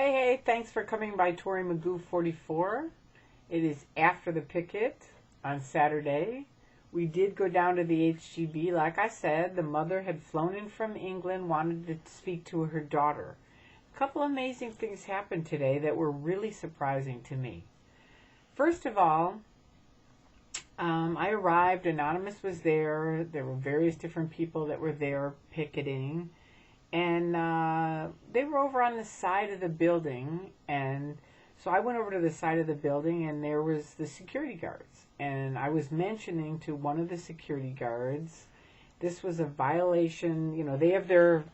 Hey, thanks for coming by Tori Magoo 44. It is after the picket on Saturday. We did go down to the HGB. Like I said, the mother had flown in from England, wanted to speak to her daughter. A couple amazing things happened today that were really surprising to me. First of all, I arrived, Anonymous was there. There were various different people that were there picketing. And they were over on the side of the building, and so I went over to the side of the building, and there was the security guards. And I was mentioning to one of the security guards, this was a violation. They have their,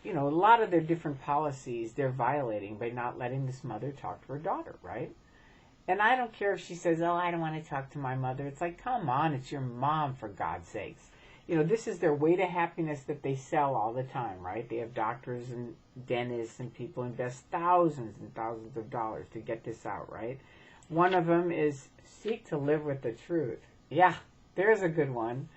a lot of their different policies they're violating by not letting this mother talk to her daughter, right? And I don't care if she says, oh, I don't want to talk to my mother. It's like, come on, it's your mom, for God's sakes. This is their way to happiness that they sell all the time, right? They have doctors and dentists and people invest thousands and thousands of dollars to get this out, right? One of them is seek to live with the truth. Yeah, there's a good one.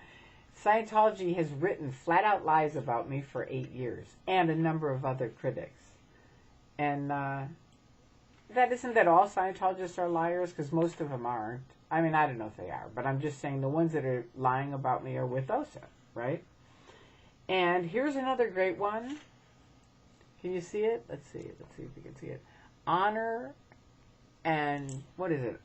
Scientology has written flat-out lies about me for 8 years, and a number of other critics. And that isn't that all Scientologists are liars, because most of them aren't. I mean, I don't know if they are, but I'm just saying the ones that are lying about me are with OSA, right? And here's another great one. Can you see it? Let's see if you can see it. Honor and,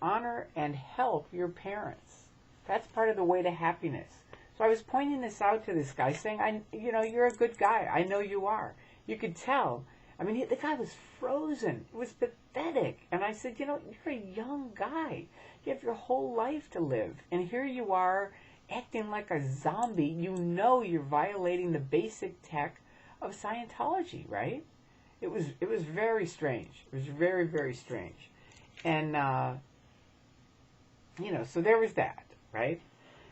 Honor and help your parents. That's part of the way to happiness. So I was pointing this out to this guy, saying, you're a good guy. I know you are. You could tell. I mean, the guy was frozen. It was pathetic. And I said, you're a young guy. You have your whole life to live. And here you are acting like a zombie. You're violating the basic tech of Scientology, right? It was very strange. It was very, very strange. And, so there was that, right?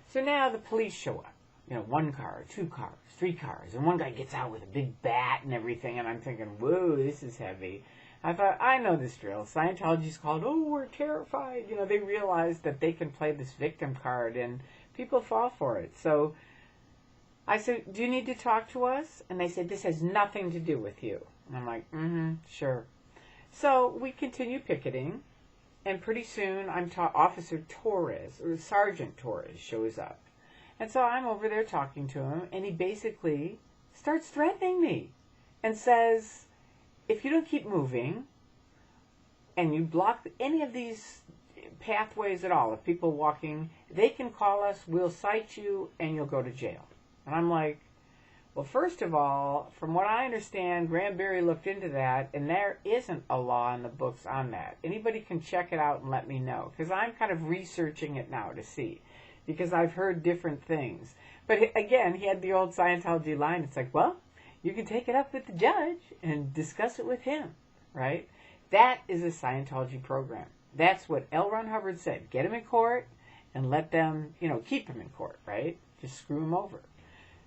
So now the police show up. 1 car, 2 cars, 3 cars. And one guy gets out with a big bat and everything. And I'm thinking, whoa, this is heavy. I thought, I know this drill. Scientology's called, oh, we're terrified. They realize that they can play this victim card, and people fall for it. So I said, do you need to talk to us? And they said, this has nothing to do with you. And I'm like, sure. So we continue picketing, and pretty soon Officer Torres, or Sergeant Torres, shows up. And so I'm over there talking to him, and he basically starts threatening me and says, if you don't keep moving and you block any of these pathways at all, of people walking, they can call us, we'll cite you, and you'll go to jail. And I'm like, well, first of all, from what I understand, Granberry looked into that, and there isn't a law in the books on that. Anybody can check it out and let me know, because I'm kind of researching it now to see, because I've heard different things. But again, he had the old Scientology line. It's like, well, you can take it up with the judge and discuss it with him, right? That is a Scientology program. That's what L. Ron Hubbard said. Get him in court and let them, keep him in court, right? Just screw him over.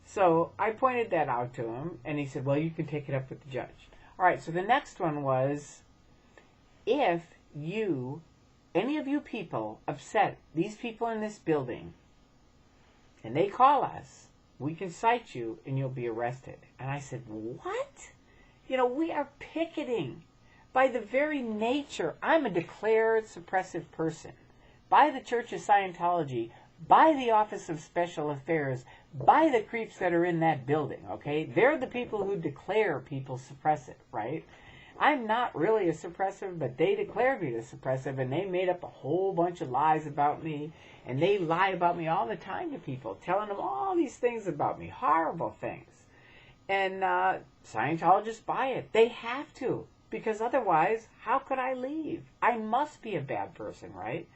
So I pointed that out to him, and he said, well, you can take it up with the judge. All right, so the next one was, if any of you people upset these people in this building, and they call us, we can cite you and you'll be arrested. And I said, what? We are picketing. By the very nature, I'm a declared suppressive person. By the Church of Scientology, by the Office of Special Affairs, by the creeps that are in that building, okay? They're the people who declare people suppressive, right? I'm not really a suppressive, but they declared me a suppressive, and they made up a whole bunch of lies about me, and they lie about me all the time to people, telling them all these things about me, horrible things. And Scientologists buy it. They have to, because otherwise, how could I leave? I must be a bad person, right?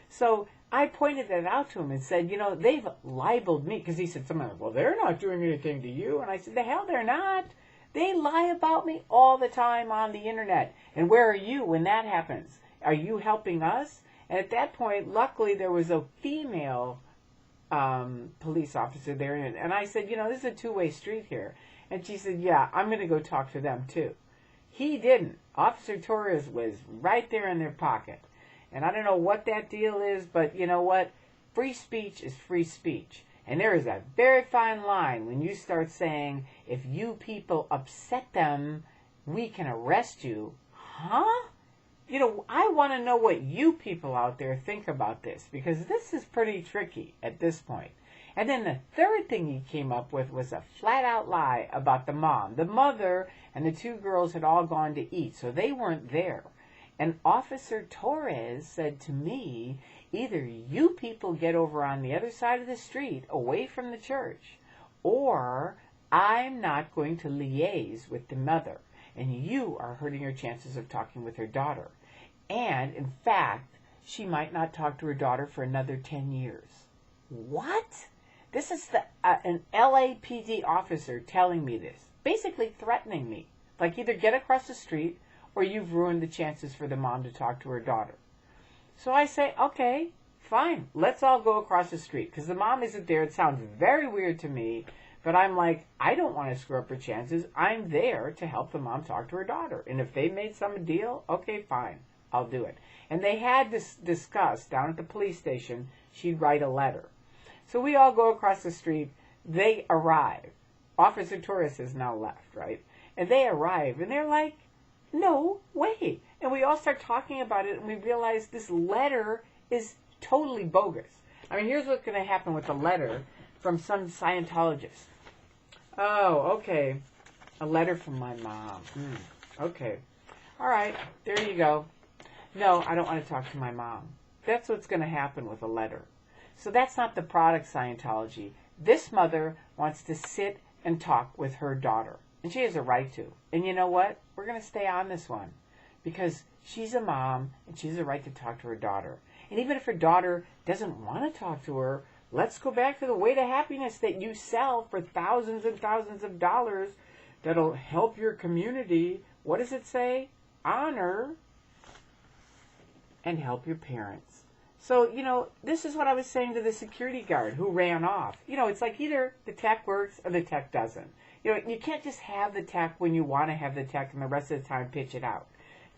So I pointed that out to him and said, they've libeled me, because he said something like, well, they're not doing anything to you. And I said, the hell they're not. They lie about me all the time on the internet. And where are you when that happens? Are you helping us? And at that point, luckily, there was a female police officer there. And I said, this is a two-way street here. And she said, yeah, I'm going to go talk to them too. He didn't. Officer Torres was right there in their pocket. And I don't know what that deal is, but you know what? Free speech is free speech. And there is a very fine line when you start saying, if you people upset them, we can arrest you. huh? I want to know what you people out there think about this, because this is pretty tricky at this point. And then the third thing he came up with was a flat-out lie about the mom. The mother and the two girls had all gone to eat, so they weren't there. And Officer Torres said to me, either you people get over on the other side of the street, away from the church, or I'm not going to liaise with the mother, and you are hurting her chances of talking with her daughter. And, in fact, she might not talk to her daughter for another 10 years. What? This is an LAPD officer telling me this, basically threatening me. Like, either get across the street or you've ruined the chances for the mom to talk to her daughter. So I say, okay, fine, let's all go across the street, because the mom isn't there. It sounds very weird to me, but I'm like, I don't want to screw up her chances. I'm there to help the mom talk to her daughter. And if they made some deal, okay, fine, I'll do it. And they had this discussed down at the police station, she'd write a letter. So we all go across the street. They arrive. Officer Torres has now left, right? And they arrive, and they're like, no way. And we all start talking about it, and we realize this letter is totally bogus. I mean, here's what's going to happen with the letter from some Scientologist. Oh, okay. A letter from my mom. Okay. All right. There you go. No, I don't want to talk to my mom. That's what's going to happen with a letter. So that's not the product Scientology. This mother wants to sit and talk with her daughter. And she has a right to. And you know what? We're going to stay on this one. Because she's a mom, and she has a right to talk to her daughter. And even if her daughter doesn't want to talk to her, let's go back to the way to happiness that you sell for thousands and thousands of dollars that'll help your community. What does it say? Honor and help your parents. So, this is what I was saying to the security guard who ran off. It's like either the tech works or the tech doesn't. You can't just have the tech when you want to have the tech and the rest of the time pitch it out.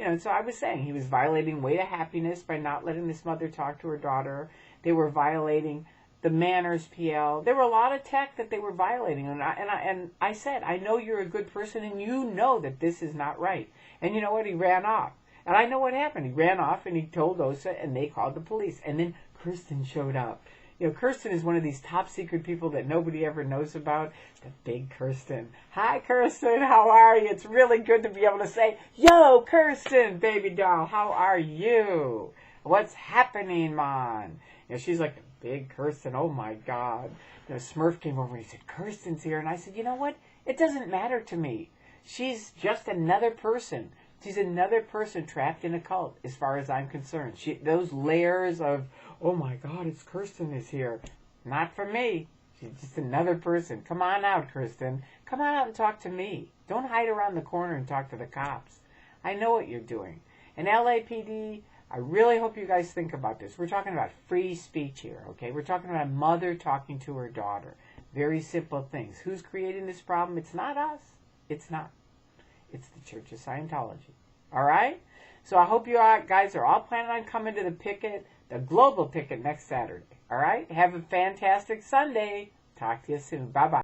And so I was saying he was violating way to happiness by not letting this mother talk to her daughter. They were violating the manners PL. There were a lot of tech that they were violating. And I said, I know you're a good person and you know that this is not right. And you know what? He ran off. And I know what happened. He ran off and he told OSA and they called the police. And then Kirsten showed up. Kirsten is one of these top secret people that nobody ever knows about. The big Kirsten. Hi, Kirsten. How are you? It's really good to be able to say, yo, Kirsten, baby doll, how are you? What's happening, man? She's like the big Kirsten. Oh, my God. Smurf came over and he said, Kirsten's here. And I said, you know what? It doesn't matter to me. She's just another person. She's another person trapped in a cult, as far as I'm concerned. Those layers of, oh my God, it's Kirsten is here. Not for me. She's just another person. Come on out, Kirsten. Come on out and talk to me. Don't hide around the corner and talk to the cops. I know what you're doing. And LAPD, I really hope you guys think about this. We're talking about free speech here, okay? We're talking about a mother talking to her daughter. Very simple things. Who's creating this problem? It's not us. It's not. It's the Church of Scientology. All right? So I hope you guys are all planning on coming to the picket, the global picket next Saturday. All right? Have a fantastic Sunday. Talk to you soon. Bye-bye.